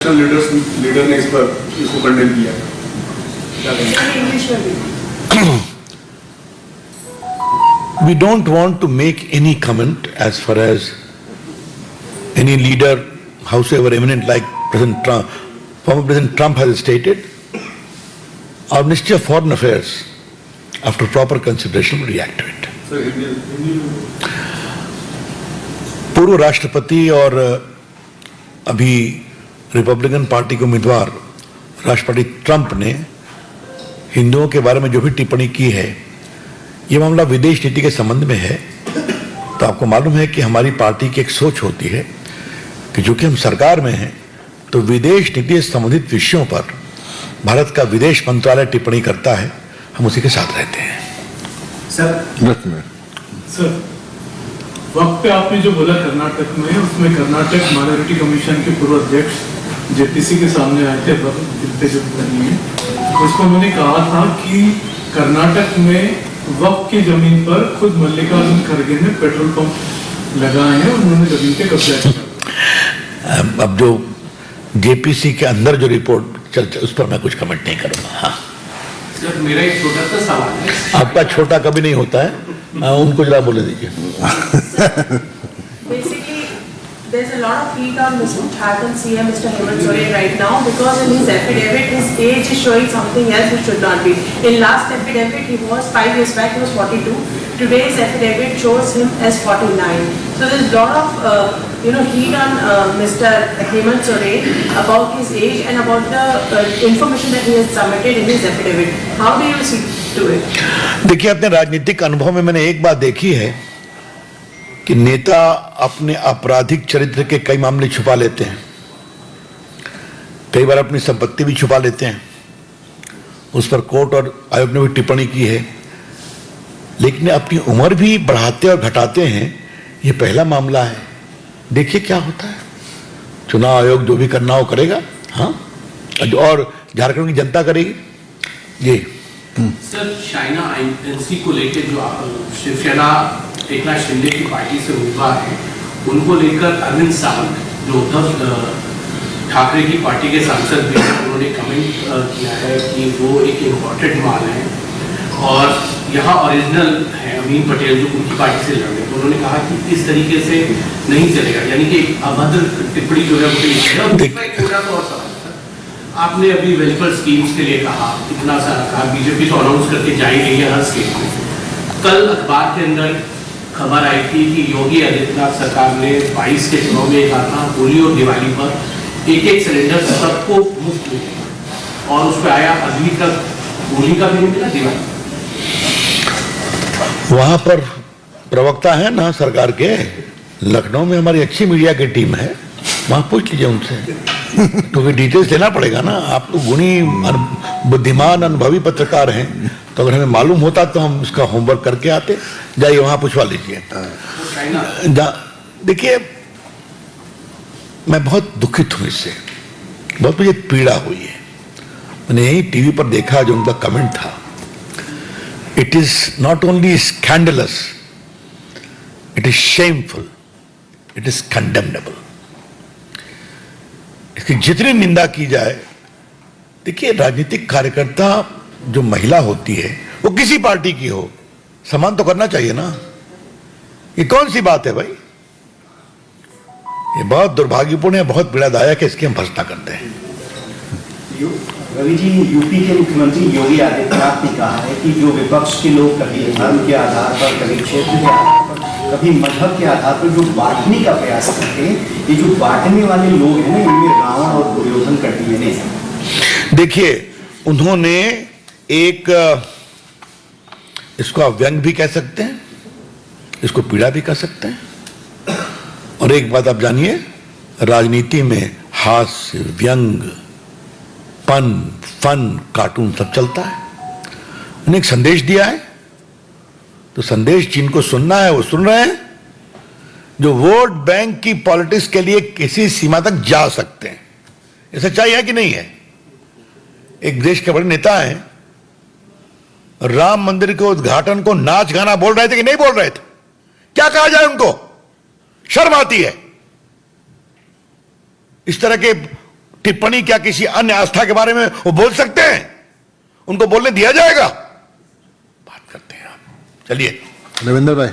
Leader ने इस पर इसको कंडेम किया। We don't want to make any comment as far as any leader, howsoever eminent, like President Trump, former President Trump has stated. Our Ministry of Foreign Affairs, after proper consideration, will react to it. पूर्व राष्ट्रपति और अभी Republican party के उम्मीदवार राष्ट्रपति Trump ने हिंदुओं के बारे में जो भी टिप्पणी की है, ये मामला विदेश नीति के संबंध में है। तो आपको मालूम है कि हमारी पार्टी की एक सोच होती है कि जो कि हम सरकार में हैं, तो विदेश नीति से संबंधित विषयों पर भारत का विदेश मंत्रालय टिप्पणी करता है, हम उसी के साथ रहते हैं। सर, वक्त पे आपने जो बोला कर्नाटक में, उसमें कर्नाटक माइनॉरिटी कमीशन के पूर्व अध्यक्ष जेपीसी के सामने आए थे उसको उन्होंने कहा था कि कर्नाटक में वक्त की जमीन पर खुद मल्लिकार्जुन खड़गे ने पेट्रोल पंप लगाए हैं और उन्होंने जमीन पे कब्जा किया। अब जो जेपीसी के अंदर जो रिपोर्ट चलता है उस पर मैं कुछ कमेंट नहीं करूंगा। हाँ, सर, मेरा एक छोटा सा सवाल है। आपका छोटा कभी नहीं होता है, उनको जरा बोले दीजिए। Basically, there's a lot of heat on Mr. Jharkhand CM, Mr. Hemant Soren right now because in his affidavit, his age is showing something else which should not be. In last affidavit, he was 5 years back, he was 42. Today's affidavit shows him as 49. So there's a lot of heat on Mr. Hemant Soren about his age and about the information that he has submitted in his affidavit. How do you see to it? देखिए, अपने राजनीतिक अनुभव में मैंने एक बात देखी है कि नेता अपने आपराधिक चरित्र के कई मामले छुपा लेते हैं, कई बार अपनी संपत्ति भी छुपा लेते हैं। उस पर कोर्ट और आयोग ने भी टिप्पणी की है, लेकिन अपनी उम्र भी बढ़ाते और घटाते हैं, ये पहला मामला है। देखिए क्या होता है, चुनाव आयोग जो भी करना हो करेगा। हाँ, और झारखंड की जनता करेगी। ये सर, चाइना आईएनसी को लेकर जो शिवसेना एकनाथ शिंदे की पार्टी से उम्मीदवार है, उनको लेकर अरविंद सावंत जो उद्धव ठाकरे की पार्टी के सांसद भी हैं, उन्होंने कमेंट किया है कि वो एक इम्पोर्टेड माल है और यहाँ ओरिजिनल है अमीन पटेल जो उनकी पार्टी से लड़ रहे हैं। तो उन्होंने कहा कि इस तरीके से नहीं चलेगा, यानी कि अभद्र टिप्पणी जो है वो आपने अभी वेलफेयर स्कीम्स के लिए कहा, इतना सारा कहा, बीजेपी तो अनाउंस करके जा ही रही है हर स्कीम में। कल अखबार के अंदर खबर आई थी कि योगी आदित्यनाथ सरकार ने 22 के चुनाव में कहा था होली और दिवाली पर एक सिलेंडर सबको मुफ्त मिले और उस पर आया अभी तक होली का भी नहीं मिला, दिवाली। वहां पर प्रवक्ता है ना सरकार के, लखनऊ में हमारी अच्छी मीडिया की टीम है, वहां पूछ लीजिए उनसे, क्योंकि डिटेल्स देना पड़ेगा ना। आप तो गुणी बुद्धिमान अनुभवी पत्रकार हैं, तो अगर हमें मालूम होता तो हम उसका होमवर्क करके आते। जाइए वहां पूछवा लीजिए। देखिए, मैं बहुत दुखित हूं इससे, बहुत मुझे पीड़ा हुई है। मैंने यही टीवी पर देखा जो उनका कमेंट था। It is not only scandalous, it is shameful, it is condemnable. इसकी जितनी निंदा की जाए, देखिए, राजनीतिक कार्यकर्ता जो महिला होती है, वो किसी पार्टी की हो, सम्मान तो करना चाहिए ना। ये कौन सी बात है भाई? ये बहुत दुर्भाग्यपूर्ण है, बहुत पीड़ादायक है, इसकी हम भर्त्सना करते हैं। रवि जी, यूपी के मुख्यमंत्री योगी आदित्यनाथ ने कहा है कि जो विपक्ष के लोग कभी धर्म के आधार पर, कभी क्षेत्र के आधार पर, कभी मजहब के आधार पर जो बांटने का प्रयास करते हैं, ये जो बांटने वाले लोग हैं ना, इनमें रावण और दुर्योधन का डीएनए है। देखिए, उन्होंने एक, इसको आप व्यंग भी कह सकते हैं, इसको पीड़ा भी कह सकते हैं। और एक बात आप जानिए, राजनीति में हास्य, व्यंग, पन, फन, कार्टून सब चलता है। उन्होंने एक संदेश दिया है, तो संदेश जिनको सुनना है वो सुन रहे हैं। जो वोट बैंक की पॉलिटिक्स के लिए किसी सीमा तक जा सकते हैं, ये सच्चाई है कि नहीं है? एक देश के बड़े नेता हैं, राम मंदिर के उद्घाटन को नाच गाना बोल रहे थे कि नहीं बोल रहे थे? क्या कहा जाए उनको? शर्म आती है। इस तरह के टिप्पणी क्या किसी अन्य आस्था के बारे में वो बोल सकते हैं? उनको बोलने दिया जाएगा? बात करते हैं आप, चलिए। रविंदर भाई।